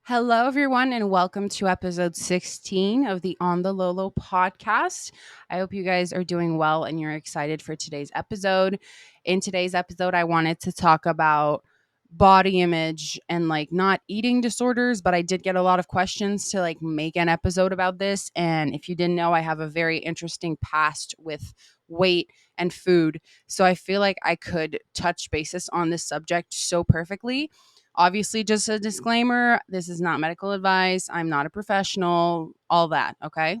Hello, everyone, and welcome to episode 16 of the On the Lolo podcast. I hope you guys are doing well and you're excited for today's episode. In today's episode, I wanted to talk about body image and not eating disorders, but I did get a lot of questions to make an episode about this. And if you didn't know, I have a very interesting past with weight and food. So I feel like I could touch basis on this subject so perfectly. Obviously, just a disclaimer, this is not medical advice. I'm not a professional, all that, okay?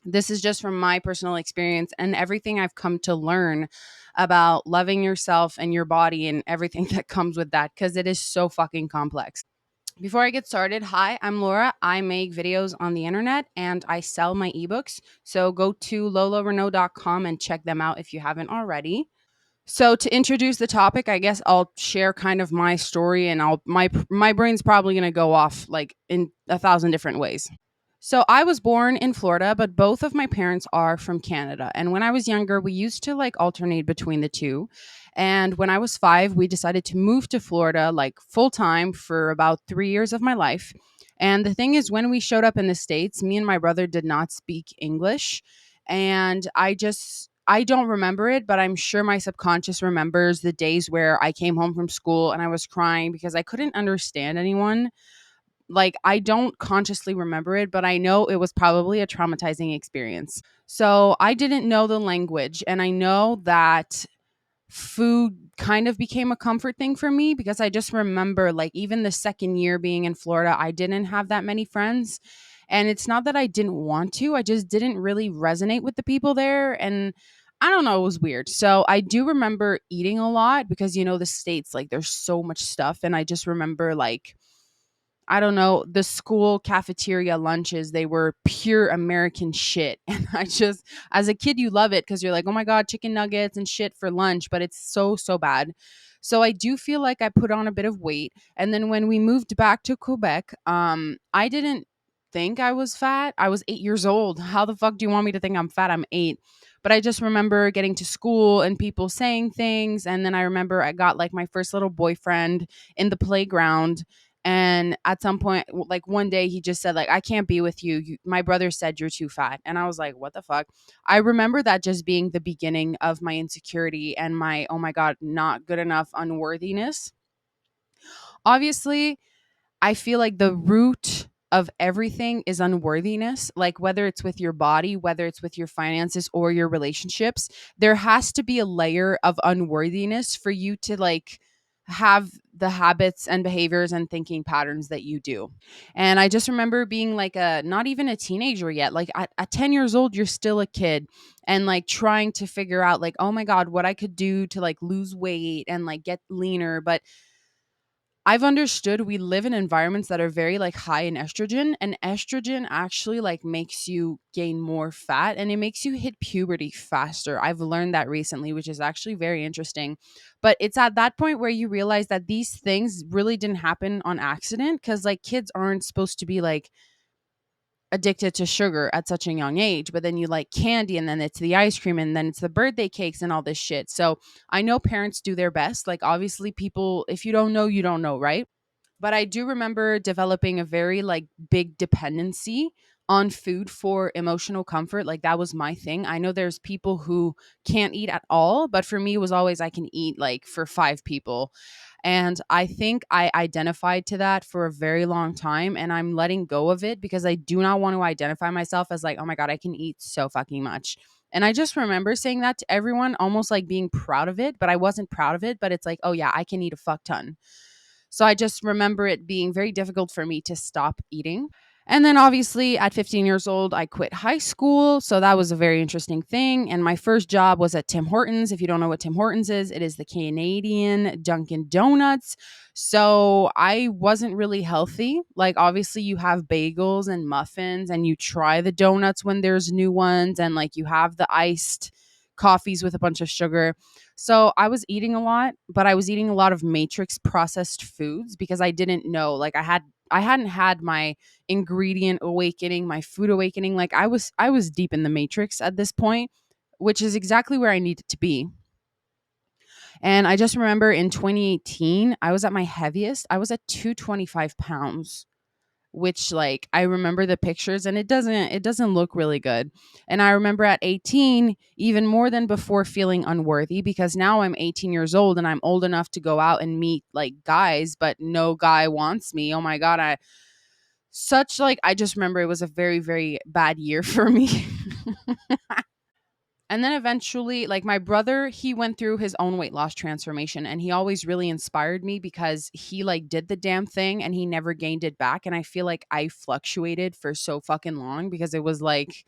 This is just from my personal experience and everything I've come to learn about loving yourself and your body and everything that comes with that because it is so fucking complex. Before I get started, hi, I'm Laura. I make videos on the internet and I sell my ebooks. So go to laura.renaud.com and check them out if you haven't already. So to introduce the topic, I guess I'll share kind of my story and my brain's probably going to go off in a thousand different ways. So I was born in Florida, but both of my parents are from Canada. And when I was younger, we used to alternate between the two. And when I was 5, we decided to move to Florida full time for about 3 years of my life. And the thing is, when we showed up in the States, me and my brother did not speak English. And I don't remember it, but I'm sure my subconscious remembers the days where I came home from school and I was crying because I couldn't understand anyone. I don't consciously remember it, but I know it was probably a traumatizing experience. So I didn't know the language, and I know that food kind of became a comfort thing for me because I just remember even the second year being in Florida, I didn't have that many friends. And it's not that I didn't want to, I just didn't really resonate with the people there. And I don't know, it was weird. So I do remember eating a lot because, the States, there's so much stuff. And I just remember, I don't know, the school cafeteria lunches, they were pure American shit. And as a kid, you love it because you're like, oh my God, chicken nuggets and shit for lunch, but it's so, so bad. So I do feel like I put on a bit of weight. And then when we moved back to Quebec, I didn't think I was fat. I was 8 years old. How the fuck do you want me to think I'm fat? I'm 8. But I just remember getting to school and people saying things. And then I remember I got my first little boyfriend in the playground, and at some point, one day, he just said, I can't be with you. My brother said you're too fat. And I was like, what the fuck? I remember that just being the beginning of my insecurity and my, oh my God, not good enough unworthiness. Obviously, I feel like the root of everything is unworthiness. Whether it's with your body, whether it's with your finances or your relationships, there has to be a layer of unworthiness for you to have the habits and behaviors and thinking patterns that you do. And I just remember being a not even a teenager yet. At 10 years old, you're still a kid and trying to figure out oh my God, what I could do to lose weight and get leaner. But I've understood we live in environments that are very high in estrogen, and estrogen actually makes you gain more fat and it makes you hit puberty faster. I've learned that recently, which is actually very interesting. But it's at that point where you realize that these things really didn't happen on accident because kids aren't supposed to be addicted to sugar at such a young age, but then you like candy and then it's the ice cream and then it's the birthday cakes and all this shit. So I know parents do their best. Obviously people, if you don't know, you don't know, right? But I do remember developing a very big dependency on food for emotional comfort. That was my thing. I know there's people who can't eat at all, but for me it was always I can eat for 5 people. And I think I identified to that for a very long time and I'm letting go of it because I do not want to identify myself as oh my God, I can eat so fucking much. And I just remember saying that to everyone, almost being proud of it, but I wasn't proud of it. But it's oh yeah, I can eat a fuck ton. So I just remember it being very difficult for me to stop eating. And then obviously at 15 years old, I quit high school. So that was a very interesting thing. And my first job was at Tim Hortons. If you don't know what Tim Hortons is, it is the Canadian Dunkin' Donuts. So I wasn't really healthy. Obviously, you have bagels and muffins, and you try the donuts when there's new ones, and you have the iced coffees with a bunch of sugar. So I was eating a lot, but I was eating a lot of matrix processed foods because I didn't know. I hadn't had my ingredient awakening, my food awakening. I was deep in the matrix at this point, which is exactly where I needed to be. And I just remember in 2018, I was at my heaviest. I was at 225 pounds. which like I remember the pictures and it doesn't look really good. And I remember at 18, even more than before, feeling unworthy because now I'm 18 years old and I'm old enough to go out and meet like guys, but no guy wants me. Oh my god, I just remember it was a very very bad year for me. And then eventually, like my brother, he went through his own weight loss transformation and he always really inspired me because he like did the damn thing and he never gained it back. And I feel like I fluctuated for so fucking long because it was like,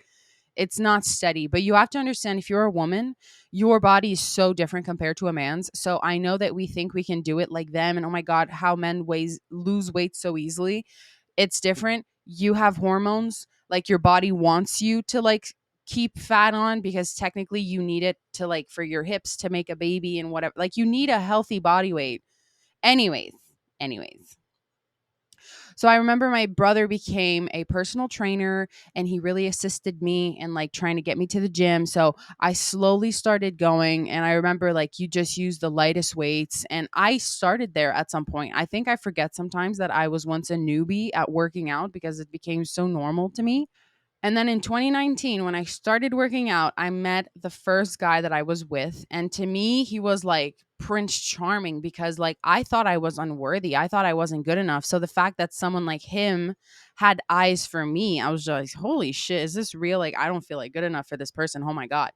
it's not steady. But you have to understand if you're a woman, your body is so different compared to a man's. So I know that we think we can do it like them. And oh my God, how men lose weight so easily. It's different. You have hormones, like your body wants you to like keep fat on because technically you need it to like for your hips to make a baby and whatever. Like you need a healthy body weight. Anyways, anyways. So I remember my brother became a personal trainer and he really assisted me in like trying to get me to the gym. So I slowly started going and I remember like you just use the lightest weights and I started there at some point. I think I forget sometimes that I was once a newbie at working out because it became so normal to me. And then in 2019, when I started working out, I met the first guy that I was with. And to me, he was like Prince Charming because, like, I thought I was unworthy. I thought I wasn't good enough. So the fact that someone like him had eyes for me, I was just like, holy shit, is this real? Like, I don't feel like good enough for this person. Oh my God.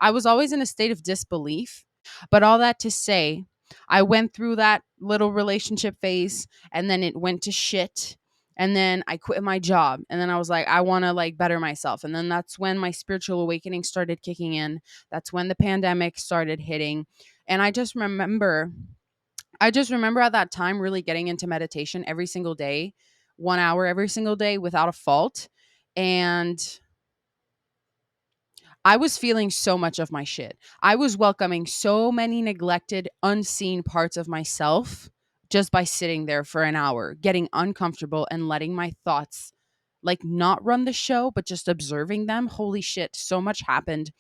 I was always in a state of disbelief. But all that to say, I went through that little relationship phase and then it went to shit. And then I quit my job. And then I was like, I want to like better myself. And then that's when my spiritual awakening started kicking in. That's when the pandemic started hitting. And I just remember at that time really getting into meditation every single day, 1 hour every single day without a fault. And I was feeling so much of my shit. I was welcoming so many neglected, unseen parts of myself just by sitting there for an hour, getting uncomfortable and letting my thoughts like not run the show, but just observing them. Holy shit, so much happened.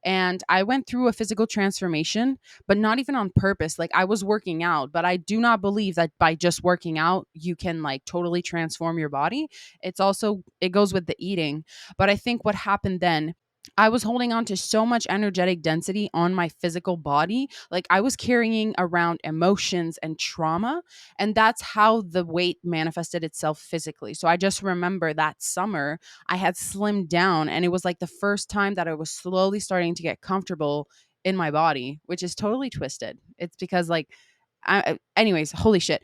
And I went through a physical transformation, but not even on purpose. Like I was working out, but I do not believe that by just working out, you can like totally transform your body. It goes with the eating. But I think what happened then, I was holding on to so much energetic density on my physical body. Like I was carrying around emotions and trauma. And that's how the weight manifested itself physically. So I just remember that summer, I had slimmed down. And it was like the first time that I was slowly starting to get comfortable in my body, which is totally twisted. It's because, like, anyways, holy shit.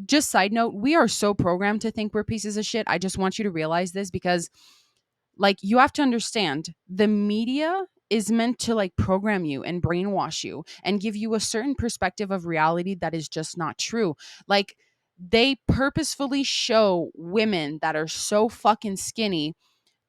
Just side note, we are so programmed to think we're pieces of shit. I just want you to realize this because like you have to understand the media is meant to like program you and brainwash you and give you a certain perspective of reality that is just not true. Like they purposefully show women that are so fucking skinny,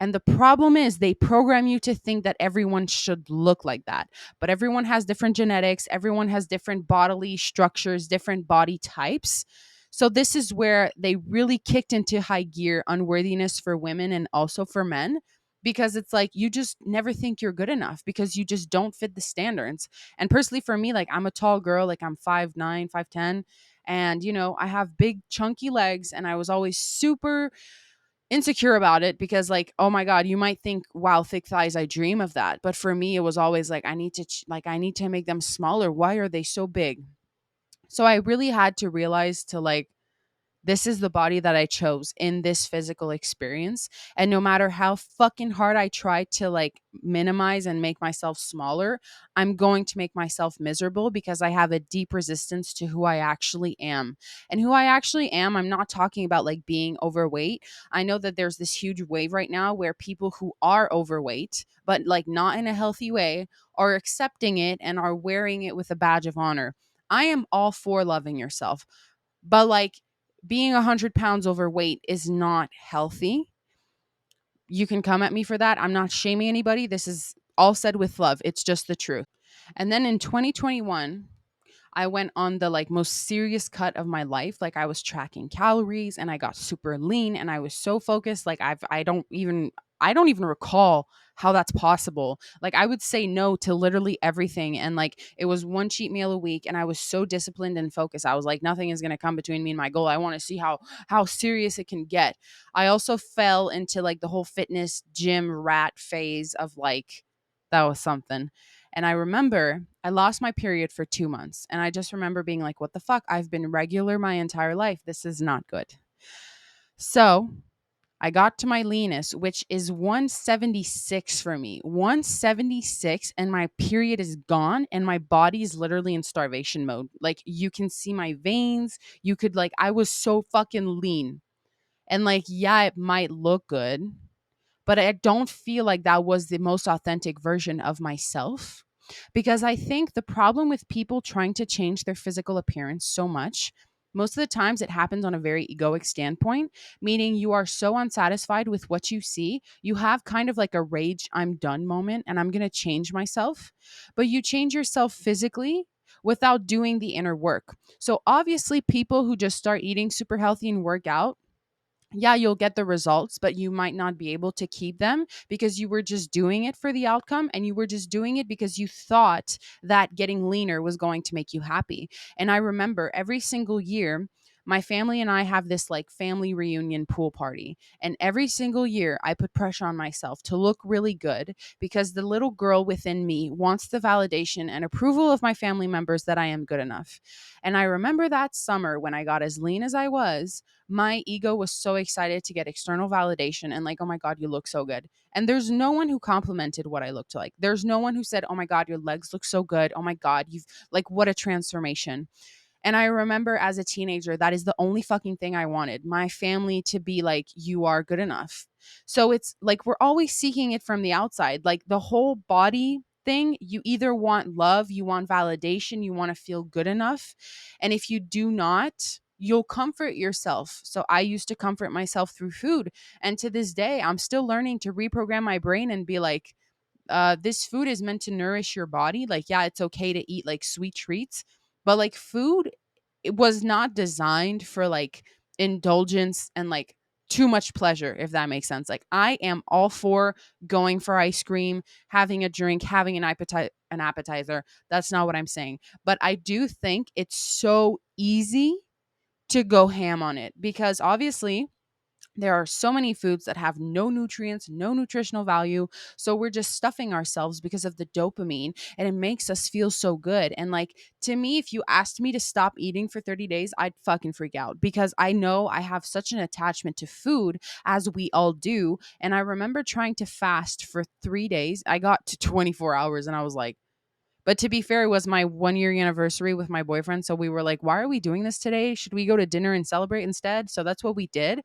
and the problem is they program you to think that everyone should look like that. But everyone has different genetics, everyone has different bodily structures, different body types. So this is where they really kicked into high gear unworthiness for women and also for men, because it's like you just never think you're good enough because you just don't fit the standards. And personally for me, like I'm a tall girl, like I'm 5'9", 5'10", and I have big chunky legs and I was always super insecure about it because like, oh my god, you might think, wow, thick thighs, I dream of that. But for me it was always like I need to make them smaller. Why are they so big? So I really had to realize to like, this is the body that I chose in this physical experience. And no matter how fucking hard I try to like minimize and make myself smaller, I'm going to make myself miserable because I have a deep resistance to who I actually am. And who I actually am, I'm not talking about like being overweight. I know that there's this huge wave right now where people who are overweight, but like not in a healthy way, are accepting it and are wearing it with a badge of honor. I am all for loving yourself. But like being 100 pounds overweight is not healthy. You can come at me for that. I'm not shaming anybody. This is all said with love. It's just the truth. And then in 2021, I went on the like most serious cut of my life. Like I was tracking calories and I got super lean and I was so focused. Like I don't even I don't even recall how that's possible. Like I would say no to literally everything. And like it was one cheat meal a week and I was so disciplined and focused. I was like, nothing is gonna come between me and my goal. I want to see how serious it can get. I also fell into like the whole fitness gym rat phase of like that was something. And I remember I lost my period for 2 months. And I just remember being like, what the fuck? I've been regular my entire life. This is not good. So I got to my leanest, which is 176 for me. 176, and my period is gone, and my body is literally in starvation mode. Like, you can see my veins. You could, like, I was so fucking lean. And, like, yeah, it might look good, but I don't feel like that was the most authentic version of myself. Because I think the problem with people trying to change their physical appearance so much, most of the times it happens on a very egoic standpoint, meaning you are so unsatisfied with what you see, you have kind of like a rage, I'm done moment, and I'm going to change myself. But you change yourself physically without doing the inner work. So obviously, people who just start eating super healthy and work out, yeah, you'll get the results, but you might not be able to keep them because you were just doing it for the outcome and you were just doing it because you thought that getting leaner was going to make you happy. And I remember every single year, my family and I have this like family reunion pool party. And every single year, I put pressure on myself to look really good because the little girl within me wants the validation and approval of my family members that I am good enough. And I remember that summer when I got as lean as I was, my ego was so excited to get external validation and like, oh my God, you look so good. And there's no one who complimented what I looked like. There's no one who said, oh my God, your legs look so good. Oh my God, you've like, what a transformation. And I remember as a teenager, that is the only fucking thing I wanted. My family to be like, you are good enough. So it's like we're always seeking it from the outside. Like the whole body thing, you either want love, you want validation, you want to feel good enough. And if you do not, you'll comfort yourself. So I used to comfort myself through food. And to this day, I'm still learning to reprogram my brain and be like, this food is meant to nourish your body. Like, yeah, it's okay to eat like sweet treats, but like food, it was not designed for like indulgence and like too much pleasure, if that makes sense. Like, I am all for going for ice cream, having a drink, having an appetizer. That's not what I'm saying. But I do think it's so easy to go ham on it because obviously there are so many foods that have no nutrients, no nutritional value. So we're just stuffing ourselves because of the dopamine and it makes us feel so good. And like to me, if you asked me to stop eating for 30 days, I'd fucking freak out because I know I have such an attachment to food as we all do. And I remember trying to fast for 3 days. I got to 24 hours and I was like, but to be fair, it was my 1 year anniversary with my boyfriend. So we were like, why are we doing this today? Should we go to dinner and celebrate instead? So that's what we did.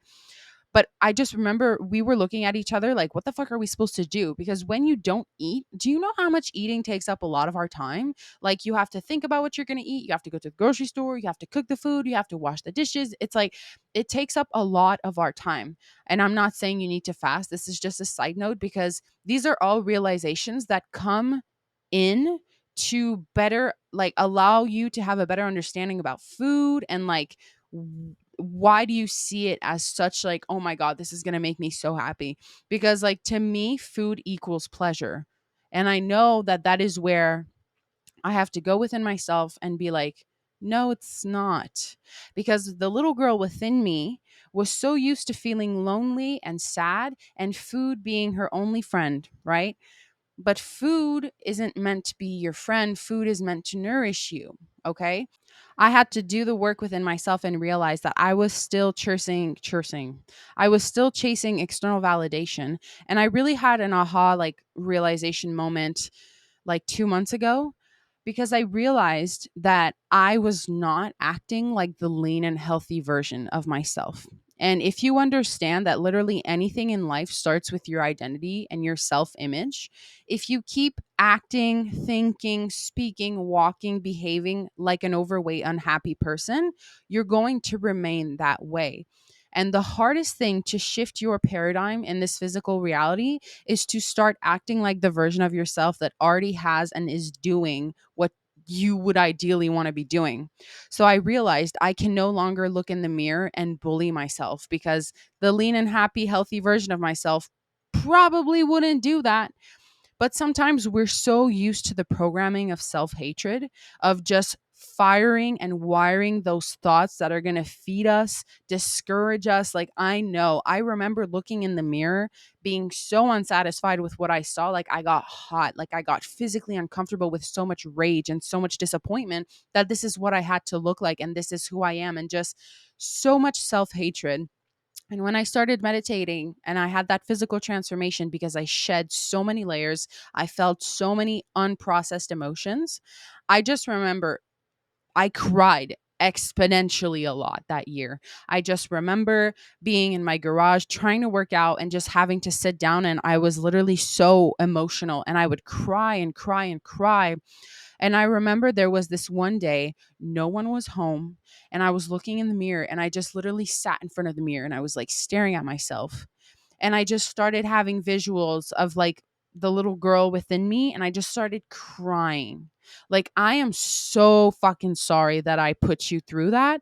But I just remember we were looking at each other like, what the fuck are we supposed to do? Because when you don't eat, do you know how much eating takes up a lot of our time? Like, you have to think about what you're going to eat. You have to go to the grocery store. You have to cook the food. You have to wash the dishes. It's like, it takes up a lot of our time. And I'm not saying you need to fast. This is just a side note because these are all realizations that come in to better like allow you to have a better understanding about food and like why do you see it as such like, oh my God, this is going to make me so happy? Because like to me, food equals pleasure. And I know that that is where I have to go within myself and be like, no, it's not. Because the little girl within me was so used to feeling lonely and sad and food being her only friend, right? But food isn't meant to be your friend. Food is meant to nourish you. Okay. I had to do the work within myself and realize that I was still chasing. I was still chasing external validation. And I really had an aha like realization moment like 2 months ago because I realized that I was not acting like the lean and healthy version of myself. And if you understand that literally anything in life starts with your identity and your self image, if you keep acting, thinking, speaking, walking, behaving like an overweight, unhappy person, you're going to remain that way. And the hardest thing to shift your paradigm in this physical reality is to start acting like the version of yourself that already has and is doing what you would ideally want to be doing. So I realized I can no longer look in the mirror and bully myself because the lean and happy, healthy version of myself probably wouldn't do that. But sometimes we're so used to the programming of self hatred, of just firing and wiring those thoughts that are going to feed us, discourage us. Like, I remember looking in the mirror, being so unsatisfied with what I saw. Like, I got hot, like, I got physically uncomfortable with so much rage and so much disappointment that this is what I had to look like. And this is who I am. And just so much self hatred. And when I started meditating and I had that physical transformation because I shed so many layers, I felt so many unprocessed emotions. I just remember I cried exponentially a lot that year. I just remember being in my garage trying to work out and just having to sit down, and I was literally so emotional and I would cry and cry and cry. And I remember there was this one day, no one was home, and I was looking in the mirror and I just literally sat in front of the mirror and I was like staring at myself. And I just started having visuals of like the little girl within me, and I just started crying. Like, I am so fucking sorry that I put you through that,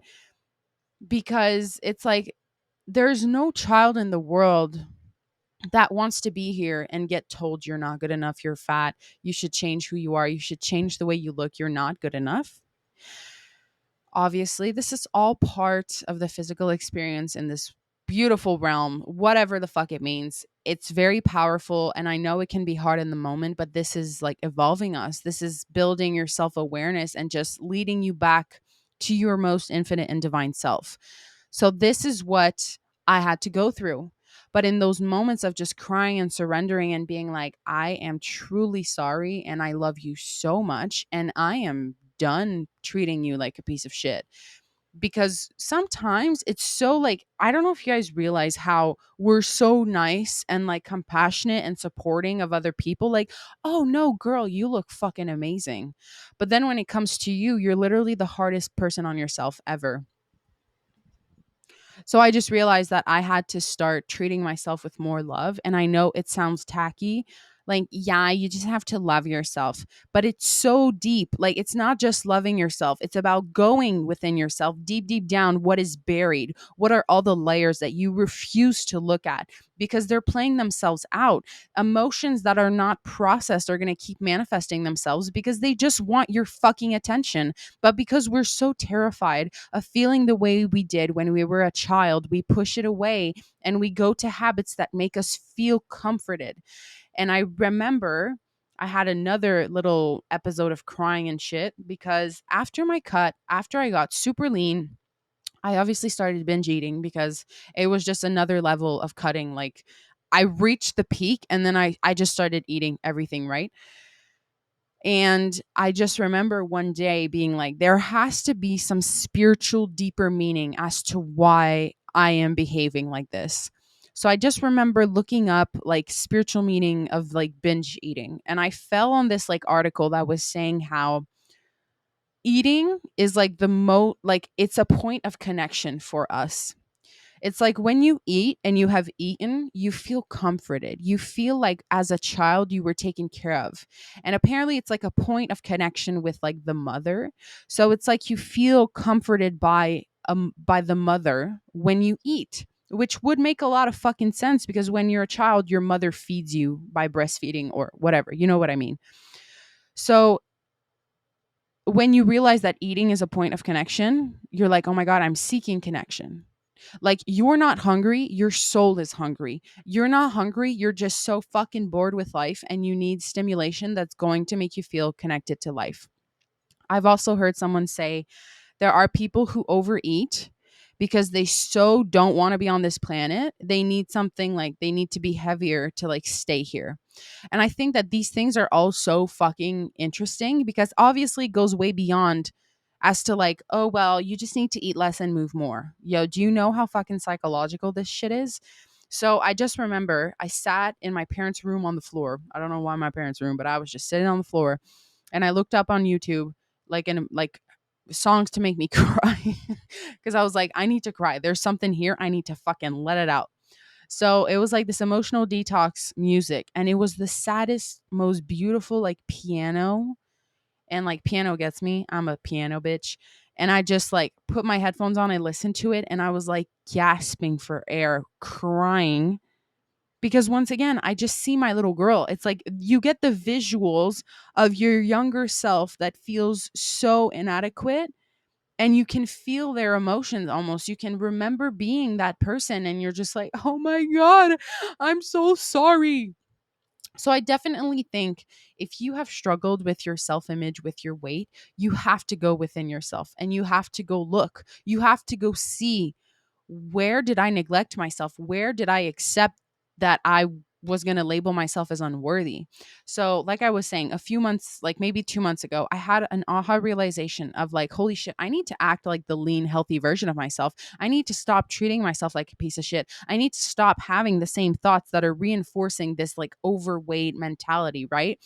because it's like there's no child in the world that wants to be here and get told you're not good enough, you're fat, you should change who you are, you should change the way you look, you're not good enough. Obviously, this is all part of the physical experience in this beautiful realm, whatever the fuck it means. It's very powerful, and I know it can be hard in the moment, but this is like evolving us. This is building your self awareness and just leading you back to your most infinite and divine self. So, this is what I had to go through. But in those moments of just crying and surrendering and being like, I am truly sorry and I love you so much, and I am done treating you like a piece of shit. Because sometimes it's so like, I don't know if you guys realize how we're so nice and like compassionate and supporting of other people. Like, oh no, girl, you look fucking amazing. But then when it comes to you, you're literally the hardest person on yourself ever. So I just realized that I had to start treating myself with more love. And I know it sounds tacky. Like, yeah, you just have to love yourself. But it's so deep. Like, it's not just loving yourself, it's about going within yourself, deep, deep down. What is buried? What are all the layers that you refuse to look at because they're playing themselves out? Emotions that are not processed are going to keep manifesting themselves because they just want your fucking attention. But because we're so terrified of feeling the way we did when we were a child, we push it away and we go to habits that make us feel comforted. And I remember I had another little episode of crying and shit because after my cut, after I got super lean, I obviously started binge eating because it was just another level of cutting. Like, I reached the peak and then I just started eating everything, right? And I just remember one day being like, there has to be some spiritual, deeper meaning as to why I am behaving like this. So I just remember looking up like spiritual meaning of like binge eating. And I fell on this like article that was saying how eating is like like it's a point of connection for us. It's like when you eat and you have eaten, you feel comforted. You feel like as a child you were taken care of. And apparently it's like a point of connection with like the mother. So it's like you feel comforted by the mother when you eat, which would make a lot of fucking sense because when you're a child, your mother feeds you by breastfeeding or whatever. You know what I mean? So when you realize that eating is a point of connection, you're like, "Oh my god, I'm seeking connection." Like, you're not hungry, your soul is hungry. You're not hungry, you're just so fucking bored with life and you need stimulation that's going to make you feel connected to life. I've also heard someone say there are people who overeat because they so don't want to be on this planet. They need something, like they need to be heavier to like stay here. And I think that these things are all so fucking interesting because obviously it goes way beyond as to like, oh, well, you just need to eat less and move more. Yo, do you know how fucking psychological this shit is? So I just remember I sat in my parents' room on the floor. I don't know why my parents' room, but I was just sitting on the floor and I looked up on YouTube like songs to make me cry because I was like, I need to cry. There's something here. I need to fucking let it out. So it was like this emotional detox music, and it was the saddest, most beautiful like piano. And like piano gets me. I'm a piano bitch. And I just like put my headphones on, I listened to it, and I was like gasping for air, crying Because once again, I just see my little girl. It's like you get the visuals of your younger self that feels so inadequate, and you can feel their emotions almost. You can remember being that person and you're just like, "Oh my god, I'm so sorry." So I definitely think if you have struggled with your self-image, with your weight, you have to go within yourself and you have to go look. You have to go see, where did I neglect myself? Where did I accept that I was going to label myself as unworthy? So, like I was saying, a few months, like maybe 2 months ago, I had an aha realization of like, holy shit, I need to act like the lean, healthy version of myself. I need to stop treating myself like a piece of shit. I need to stop having the same thoughts that are reinforcing this like overweight mentality, right?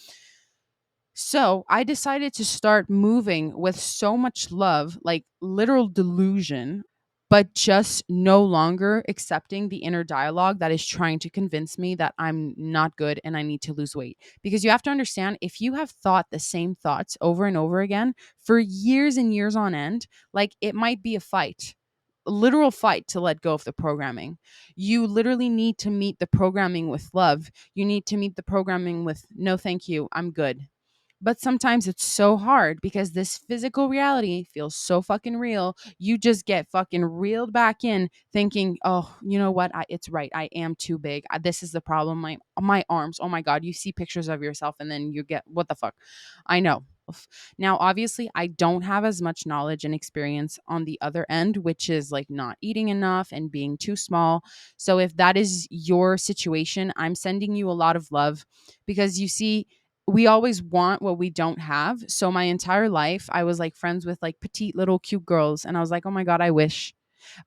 So I decided to start moving with so much love, like literal delusion, but just no longer accepting the inner dialogue that is trying to convince me that I'm not good and I need to lose weight. Because you have to understand, if you have thought the same thoughts over and over again for years and years on end, like it might be a fight. A literal fight to let go of the programming. You literally need to meet the programming with love. You need to meet the programming with no, thank you, I'm good. But sometimes it's so hard because this physical reality feels so fucking real. You just get fucking reeled back in thinking, "Oh, you know what? It's right. I am too big. This is the problem. My arms. Oh my god, you see pictures of yourself and then you get, what the fuck?" I know. Now, obviously, I don't have as much knowledge and experience on the other end, which is like not eating enough and being too small. So if that is your situation, I'm sending you a lot of love, because you see, we always want what we don't have. So my entire life, I was like friends with like petite little cute girls. And I was like, oh my God, I wish.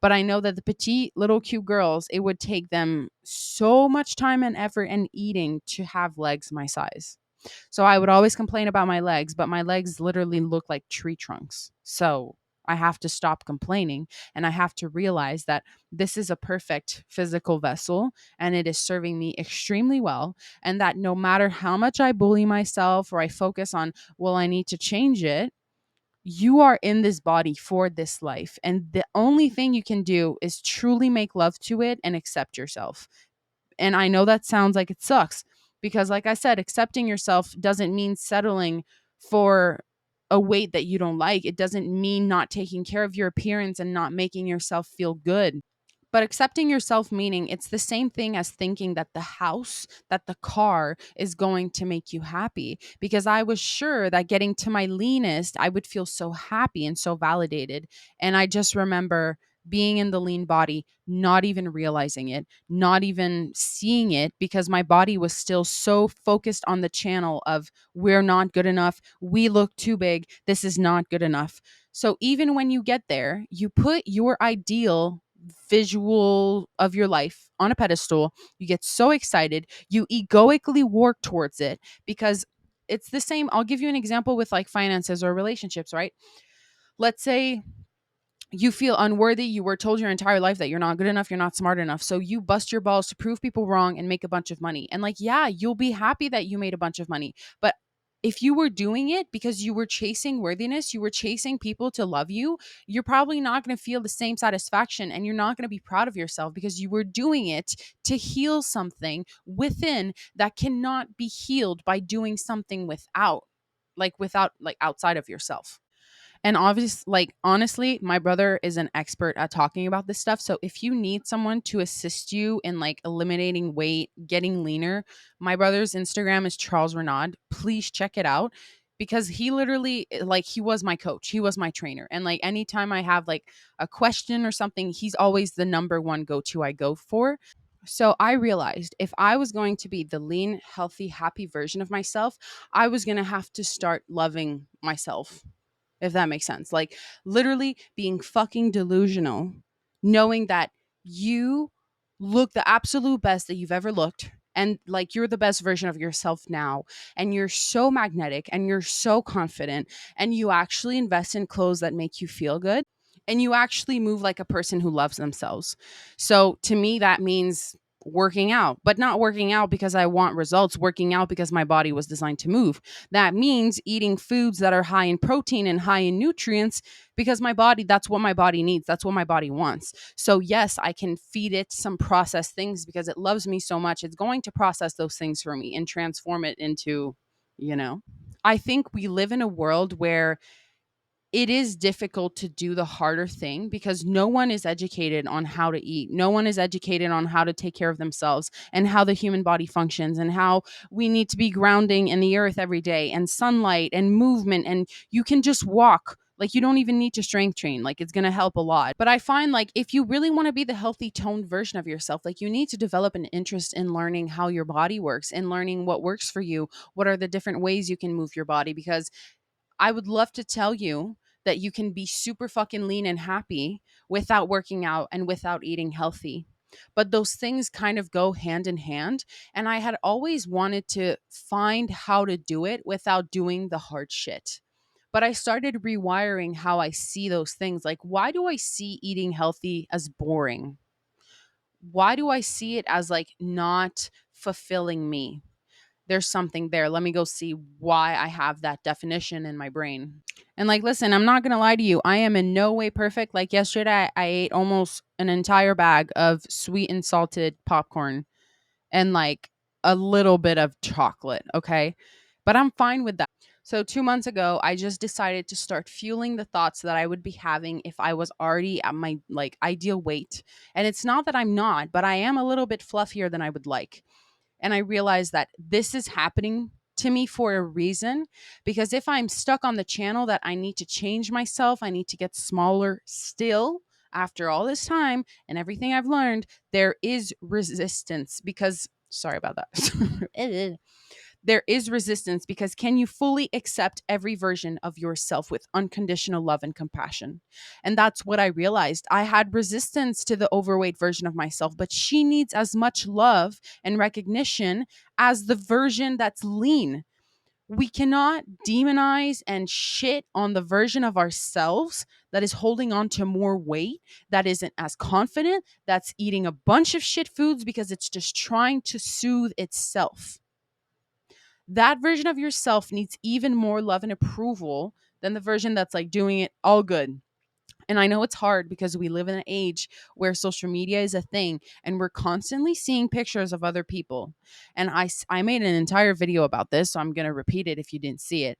But I know that the petite little cute girls, it would take them so much time and effort and eating to have legs my size. So I would always complain about my legs, but my legs literally look like tree trunks. So I have to stop complaining and I have to realize that this is a perfect physical vessel and it is serving me extremely well. And that no matter how much I bully myself or I focus on, well, I need to change it, you are in this body for this life. And the only thing you can do is truly make love to it and accept yourself. And I know that sounds like it sucks because, like I said, accepting yourself doesn't mean settling for a weight that you don't like. It doesn't mean not taking care of your appearance and not making yourself feel good. But accepting yourself, meaning it's the same thing as thinking that the house, that the car is going to make you happy. Because I was sure that getting to my leanest, I would feel so happy and so validated. And I just remember being in the lean body, not even realizing it, not even seeing it, because my body was still so focused on the channel of, we're not good enough. We look too big. This is not good enough. So even when you get there, you put your ideal visual of your life on a pedestal. You get so excited, you egoically work towards it, because it's the same. I'll give you an example with like finances or relationships, right? Let's say you feel unworthy. You were told your entire life that you're not good enough, you're not smart enough. So you bust your balls to prove people wrong and make a bunch of money. And like, yeah, you'll be happy that you made a bunch of money. But if you were doing it because you were chasing worthiness, you were chasing people to love you, you're probably not going to feel the same satisfaction and you're not going to be proud of yourself because you were doing it to heal something within that cannot be healed by doing something without like outside of yourself. And obviously, like, honestly, my brother is an expert at talking about this stuff. So if you need someone to assist you in like eliminating weight, getting leaner, my brother's Instagram is laura.renaud. Please check it out, because he literally, like, he was my coach, he was my trainer. And like anytime I have like a question or something, he's always the number one go-to I go for. So I realized if I was going to be the lean, healthy, happy version of myself, I was going to have to start loving myself, if that makes sense. Like literally being fucking delusional, knowing that you look the absolute best that you've ever looked. And like you're the best version of yourself now. And you're so magnetic and you're so confident. And you actually invest in clothes that make you feel good. And you actually move like a person who loves themselves. So to me, that means working out, but not working out because I want results, working out because my body was designed to move. That means eating foods that are high in protein and high in nutrients because my body, that's what my body needs. That's what my body wants. So, yes, I can feed it some processed things because it loves me so much. It's going to process those things for me and transform it into, you know, I think we live in a world where it is difficult to do the harder thing because no one is educated on how to eat. No one is educated on how to take care of themselves and how the human body functions and how we need to be grounding in the earth every day and sunlight and movement. And you can just walk. Like, you don't even need to strength train. Like, it's going to help a lot. But I find, like, if you really want to be the healthy toned version of yourself, like, you need to develop an interest in learning how your body works and learning what works for you. What are the different ways you can move your body? Because I would love to tell you that you can be super fucking lean and happy without working out and without eating healthy. But those things kind of go hand in hand. And I had always wanted to find how to do it without doing the hard shit. But I started rewiring how I see those things. Like, why do I see eating healthy as boring? Why do I see it as like not fulfilling me? There's something there. Let me go see why I have that definition in my brain. And like, listen, I'm not going to lie to you. I am in no way perfect. Like yesterday, I ate almost an entire bag of sweet and salted popcorn and like a little bit of chocolate. Okay. But I'm fine with that. So 2 months ago, I just decided to start fueling the thoughts that I would be having if I was already at my like ideal weight. And it's not that I'm not, but I am a little bit fluffier than I would like. And I realized that this is happening to me for a reason, because if I'm stuck on the channel that I need to change myself, I need to get smaller still after all this time and everything I've learned, there is resistance because, sorry about that. There is resistance because can you fully accept every version of yourself with unconditional love and compassion? And that's what I realized. I had resistance to the overweight version of myself, but she needs as much love and recognition as the version that's lean. We cannot demonize and shit on the version of ourselves that is holding on to more weight, that isn't as confident, that's eating a bunch of shit foods because it's just trying to soothe itself. That version of yourself needs even more love and approval than the version that's like doing it all good. And I know it's hard because we live in an age where social media is a thing and we're constantly seeing pictures of other people. And I made an entire video about this, so I'm going to repeat it if you didn't see it.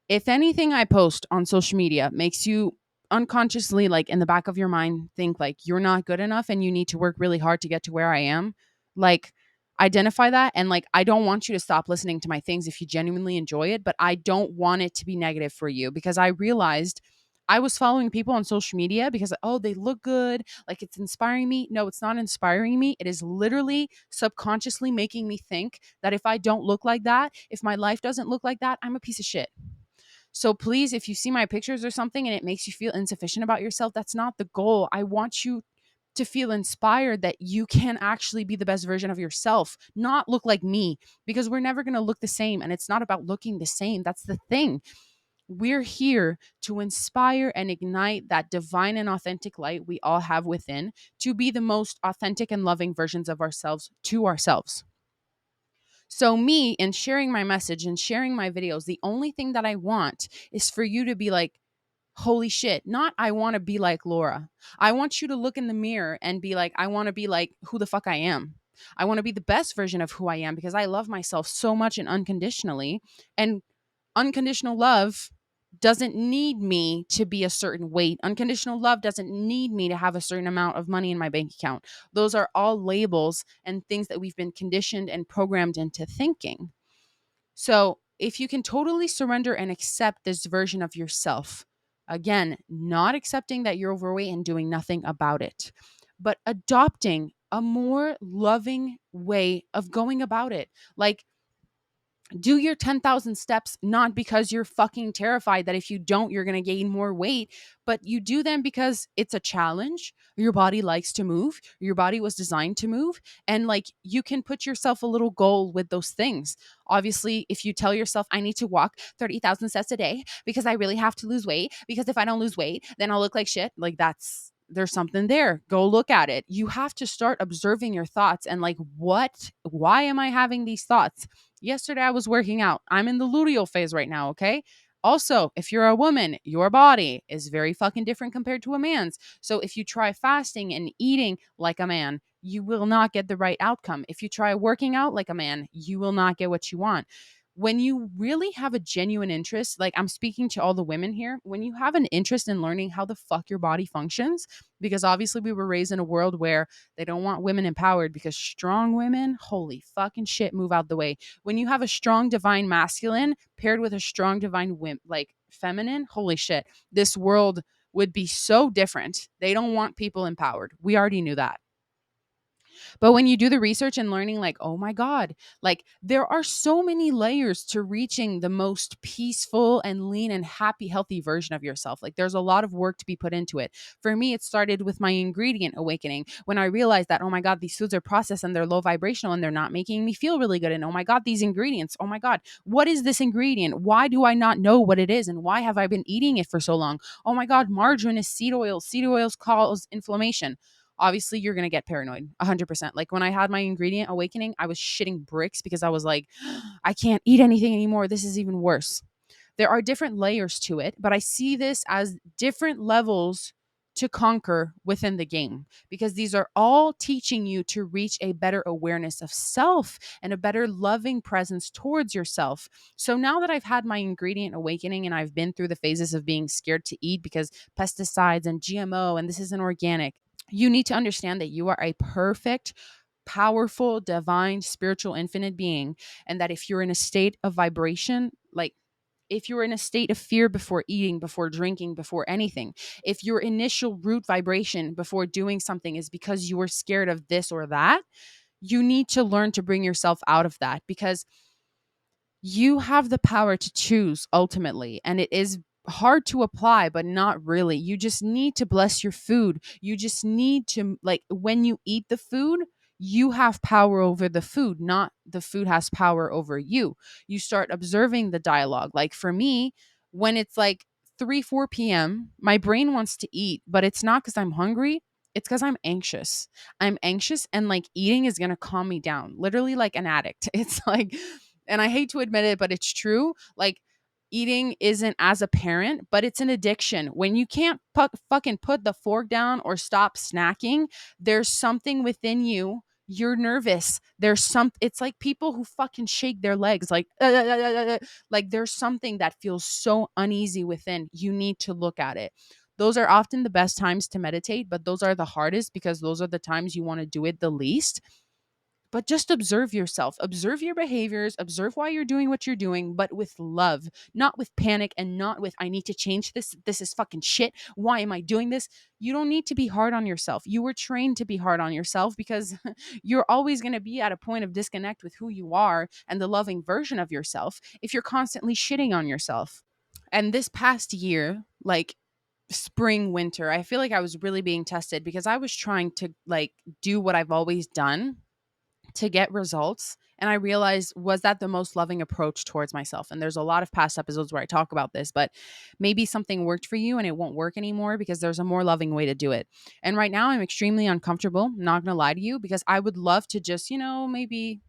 If anything I post on social media makes you unconsciously, like in the back of your mind, think like you're not good enough and you need to work really hard to get to where I am, like identify that. And like, I don't want you to stop listening to my things if you genuinely enjoy it, but I don't want it to be negative for you because I realized I was following people on social media because, oh, they look good, like it's inspiring me. No, it's not inspiring me. It is literally subconsciously making me think that if I don't look like that, if my life doesn't look like that, I'm a piece of shit. So please, if you see my pictures or something and it makes you feel insufficient about yourself, that's not the goal. I want you to feel inspired that you can actually be the best version of yourself, not look like me, because we're never going to look the same. And it's not about looking the same. That's the thing. We're here to inspire and ignite that divine and authentic light we all have within to be the most authentic and loving versions of ourselves to ourselves. So, me in sharing my message and sharing my videos, the only thing that I want is for you to be like, holy shit, not I want to be like Laura. I want you to look in the mirror and be like, I want to be like who the fuck I am. I want to be the best version of who I am because I love myself so much and unconditionally. And unconditional love doesn't need me to be a certain weight. Unconditional love doesn't need me to have a certain amount of money in my bank account. Those are all labels and things that we've been conditioned and programmed into thinking. So, if you can totally surrender and accept this version of yourself, again, not accepting that you're overweight and doing nothing about it, but adopting a more loving way of going about it. Like, do your 10,000 steps not because you're fucking terrified that if you don't, you're going to gain more weight, but you do them because it's a challenge. Your body likes to move. Your body was designed to move. And like, you can put yourself a little goal with those things. Obviously, if you tell yourself, I need to walk 30,000 steps a day because I really have to lose weight, because if I don't lose weight, then I'll look like shit. Like, that's there's something there. Go look at it. You have to start observing your thoughts and like, why am I having these thoughts? Yesterday I was working out. I'm in the luteal phase right now, okay? Also, if you're a woman, your body is very fucking different compared to a man's. So if you try fasting and eating like a man, you will not get the right outcome. If you try working out like a man, you will not get what you want. When you really have a genuine interest, like I'm speaking to all the women here, when you have an interest in learning how the fuck your body functions, because obviously we were raised in a world where they don't want women empowered because strong women, holy fucking shit, move out the way. When you have a strong divine masculine paired with a strong divine like feminine, holy shit, this world would be so different. They don't want people empowered. We already knew that. But when you do the research and learning, like, oh my God, like there are so many layers to reaching the most peaceful and lean and happy, healthy version of yourself. Like there's a lot of work to be put into it. For me, it started with my ingredient awakening when I realized that, oh my God, these foods are processed and they're low vibrational and they're not making me feel really good. And oh my God, these ingredients, oh my God, what is this ingredient? Why do I not know what it is? And why have I been eating it for so long? Oh my God, margarine is seed oil. Seed oils cause inflammation. Obviously you're going to get paranoid 100%. Like when I had my ingredient awakening, I was shitting bricks because I was like, I can't eat anything anymore. This is even worse. There are different layers to it, but I see this as different levels to conquer within the game because these are all teaching you to reach a better awareness of self and a better loving presence towards yourself. So now that I've had my ingredient awakening and I've been through the phases of being scared to eat because pesticides and GMO and this isn't organic, you need to understand that you are a perfect, powerful, divine, spiritual, infinite being. And that if you're in a state of vibration, like if you're in a state of fear before eating, before drinking, before anything, if your initial root vibration before doing something is because you were scared of this or that, you need to learn to bring yourself out of that because you have the power to choose ultimately. And it is hard to apply, but not really. You just need to bless your food. You just need to, like, when you eat the food, you have power over the food, not the food has power over you. You start observing the dialogue. Like for me, when it's like 3, 4 p.m., my brain wants to eat, but it's not because I'm hungry. It's because I'm anxious. I'm anxious, and like eating is going to calm me down, literally like an addict. It's like, and I hate to admit it, but it's true. Like eating isn't as a parent, but it's an addiction. When you can't fucking put the fork down or stop snacking, there's something within you. You're nervous. It's like people who fucking shake their legs like, like there's something that feels so uneasy within. You need to look at it. Those are often the best times to meditate, but those are the hardest because those are the times you want to do it the least. But just observe yourself, observe your behaviors, observe why you're doing what you're doing, but with love, not with panic and not with, I need to change this. This is fucking shit. Why am I doing this? You don't need to be hard on yourself. You were trained to be hard on yourself because you're always going to be at a point of disconnect with who you are and the loving version of yourself if you're constantly shitting on yourself. And this past year, like, spring winter, I feel like I was really being tested because I was trying to like do what I've always done to get results. And I realized, was that the most loving approach towards myself? And there's a lot of past episodes where I talk about this, but maybe something worked for you and it won't work anymore because there's a more loving way to do it. And right now I'm extremely uncomfortable, not gonna lie to you, because I would love to just, maybe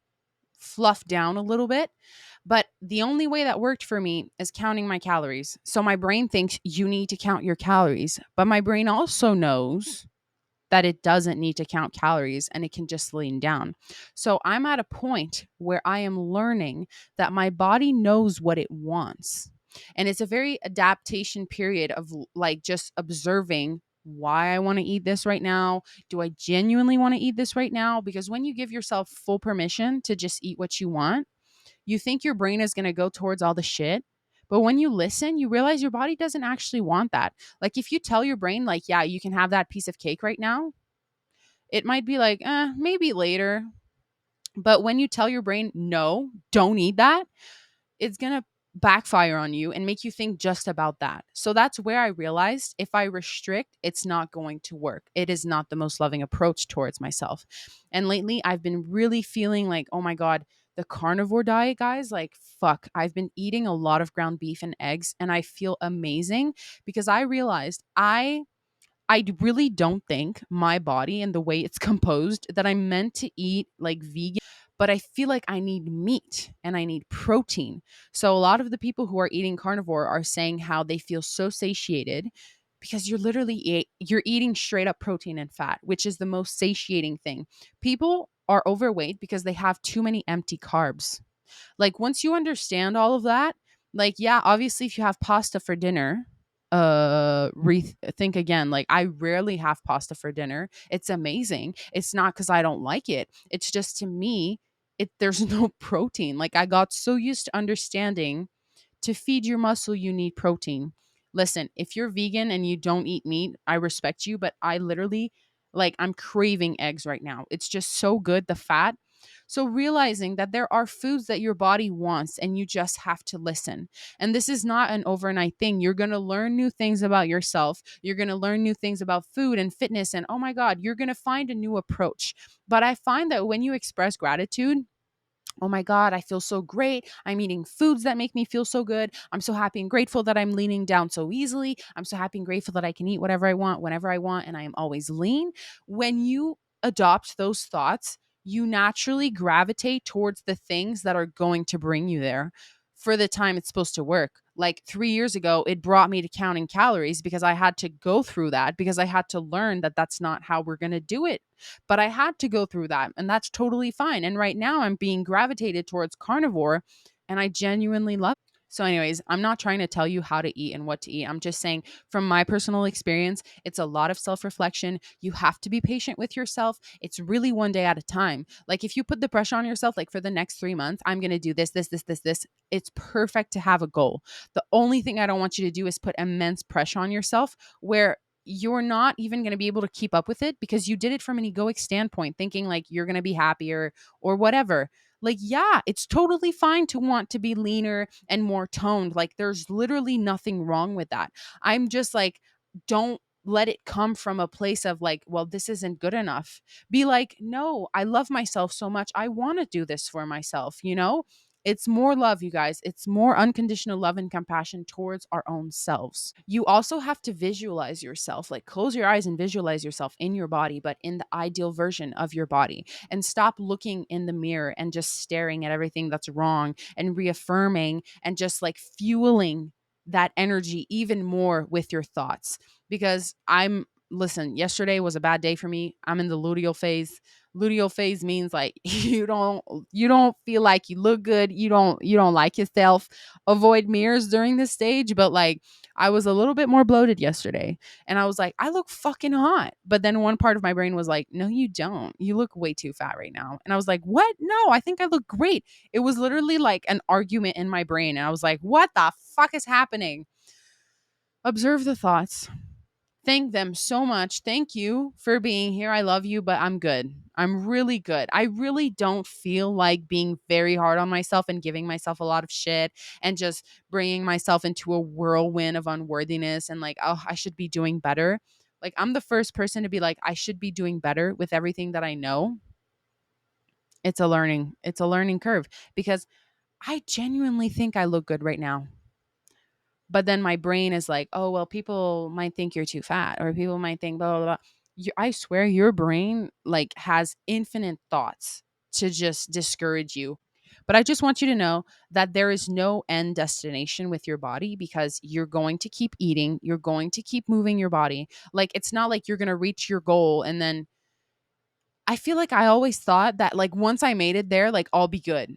fluff down a little bit. But the only way that worked for me is counting my calories. So my brain thinks you need to count your calories, but my brain also knows that it doesn't need to count calories and it can just lean down. So I'm at a point where I am learning that my body knows what it wants. And it's a very adaptation period of like just observing why I want to eat this right now. Do I genuinely want to eat this right now? Because when you give yourself full permission to just eat what you want, you think your brain is going to go towards all the shit. But when you listen, you realize your body doesn't actually want that. Like if you tell your brain, like, yeah, you can have that piece of cake right now, it might be like, maybe later. But when you tell your brain, no, don't eat that, it's going to backfire on you and make you think just about that. So that's where I realized if I restrict, it's not going to work. It is not the most loving approach towards myself. And lately, I've been really feeling like, oh my God, the carnivore diet, guys, like, fuck, I've been eating a lot of ground beef and eggs and I feel amazing because I realized I really don't think my body and the way it's composed that I'm meant to eat like vegan, but I feel like I need meat and I need protein. So a lot of the people who are eating carnivore are saying how they feel so satiated because you're eating straight up protein and fat, which is the most satiating thing. People are overweight because they have too many empty carbs. Like once you understand all of that, like yeah, obviously if you have pasta for dinner, rethink again. Like I rarely have pasta for dinner. It's amazing. It's not cuz I don't like it. It's just to me there's no protein. Like I got so used to understanding to feed your muscle, you need protein. Listen, if you're vegan and you don't eat meat, I respect you, but I literally, like, I'm craving eggs right now. It's just so good, the fat. So, realizing that there are foods that your body wants and you just have to listen. And this is not an overnight thing. You're going to learn new things about yourself. You're going to learn new things about food and fitness. And oh my God, you're going to find a new approach. But I find that when you express gratitude, oh my God, I feel so great. I'm eating foods that make me feel so good. I'm so happy and grateful that I'm leaning down so easily. I'm so happy and grateful that I can eat whatever I want, whenever I want, and I am always lean. When you adopt those thoughts, you naturally gravitate towards the things that are going to bring you there for the time it's supposed to work. Like 3 years ago, it brought me to counting calories because I had to go through that because I had to learn that that's not how we're going to do it, but I had to go through that, and that's totally fine. And right now I'm being gravitated towards carnivore, and I genuinely love it. So, anyways, I'm not trying to tell you how to eat and what to eat. I'm just saying, from my personal experience, it's a lot of self reflection. You have to be patient with yourself. It's really one day at a time. Like, if you put the pressure on yourself, like for the next 3 months, I'm going to do this, it's perfect to have a goal. The only thing I don't want you to do is put immense pressure on yourself where you're not even going to be able to keep up with it because you did it from an egoic standpoint, thinking like you're going to be happier or whatever. Like, yeah, it's totally fine to want to be leaner and more toned. Like, there's literally nothing wrong with that. I'm just like, don't let it come from a place of like, well, this isn't good enough. Be like, no, I love myself so much. I want to do this for myself, you know? It's more love, you guys. It's more unconditional love and compassion towards our own selves. You also have to visualize yourself, like close your eyes and visualize yourself in your body, but in the ideal version of your body. And stop looking in the mirror and just staring at everything that's wrong and reaffirming and just like fueling that energy even more with your thoughts. Because listen, yesterday was a bad day for me. I'm in the luteal phase. Luteal phase means like you don't feel like you look good, you don't like yourself. Avoid mirrors during this stage, but like I was a little bit more bloated yesterday and I was like, I look fucking hot. But then one part of my brain was like, no, you don't. You look way too fat right now. And I was like, what? No, I think I look great. It was literally like an argument in my brain. And I was like, what the fuck is happening? Observe the thoughts. Thank them so much. Thank you for being here. I love you, but I'm good. I'm really good. I really don't feel like being very hard on myself and giving myself a lot of shit and just bringing myself into a whirlwind of unworthiness and like, oh, I should be doing better. Like, I'm the first person to be like, I should be doing better with everything that I know. It's a learning curve because I genuinely think I look good right now. But then my brain is like, oh, well, people might think you're too fat or people might think blah, blah, blah. I swear your brain like has infinite thoughts to just discourage you. But I just want you to know that there is no end destination with your body because you're going to keep eating. You're going to keep moving your body. Like, it's not like you're going to reach your goal. And then I feel like I always thought that like once I made it there, like I'll be good,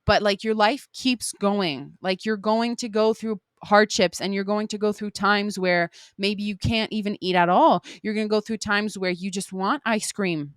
but like your life keeps going. Like you're going to go through hardships and you're going to go through times where maybe you can't even eat at all. You're going to go through times where you just want ice cream.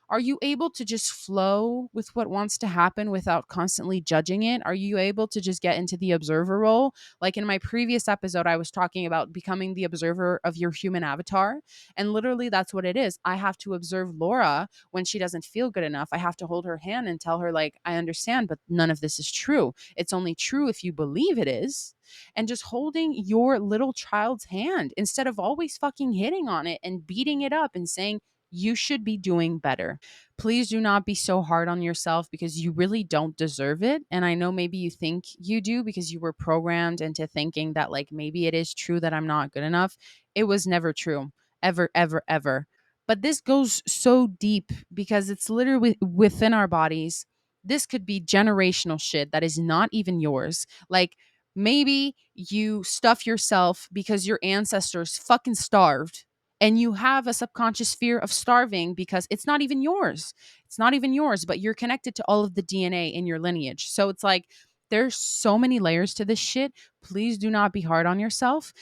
Are you able to just flow with what wants to happen without constantly judging it? Are you able to just get into the observer role? Like in my previous episode, I was talking about becoming the observer of your human avatar. And literally, that's what it is. I have to observe Laura when she doesn't feel good enough. I have to hold her hand and tell her, like, I understand, but none of this is true. It's only true if you believe it is. And just holding your little child's hand instead of always fucking hitting on it and beating it up and saying, you should be doing better. Please do not be so hard on yourself because you really don't deserve it. And I know maybe you think you do because you were programmed into thinking that, like, maybe it is true that I'm not good enough. It was never true, ever, ever, ever. But this goes so deep because it's literally within our bodies. This could be generational shit that is not even yours. Like, maybe you stuff yourself because your ancestors fucking starved, and you have a subconscious fear of starving because it's not even yours. It's not even yours, but you're connected to all of the DNA in your lineage. So it's like there's so many layers to this shit. Please do not be hard on yourself.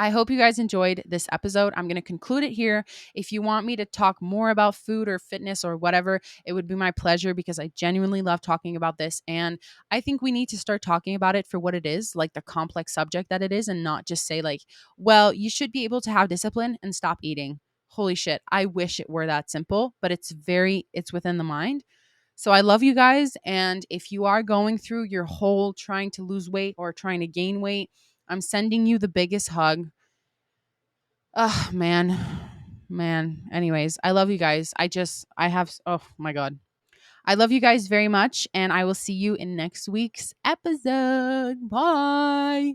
I hope you guys enjoyed this episode. I'm going to conclude it here. If you want me to talk more about food or fitness or whatever, it would be my pleasure because I genuinely love talking about this. And I think we need to start talking about it for what it is, like the complex subject that it is, and not just say, like, well, you should be able to have discipline and stop eating. Holy shit. I wish it were that simple, but it's within the mind. So I love you guys. And if you are going through your whole trying to lose weight or trying to gain weight, I'm sending you the biggest hug. Oh, man. Man. Anyways, I love you guys. Oh my God. I love you guys very much. And I will see you in next week's episode. Bye.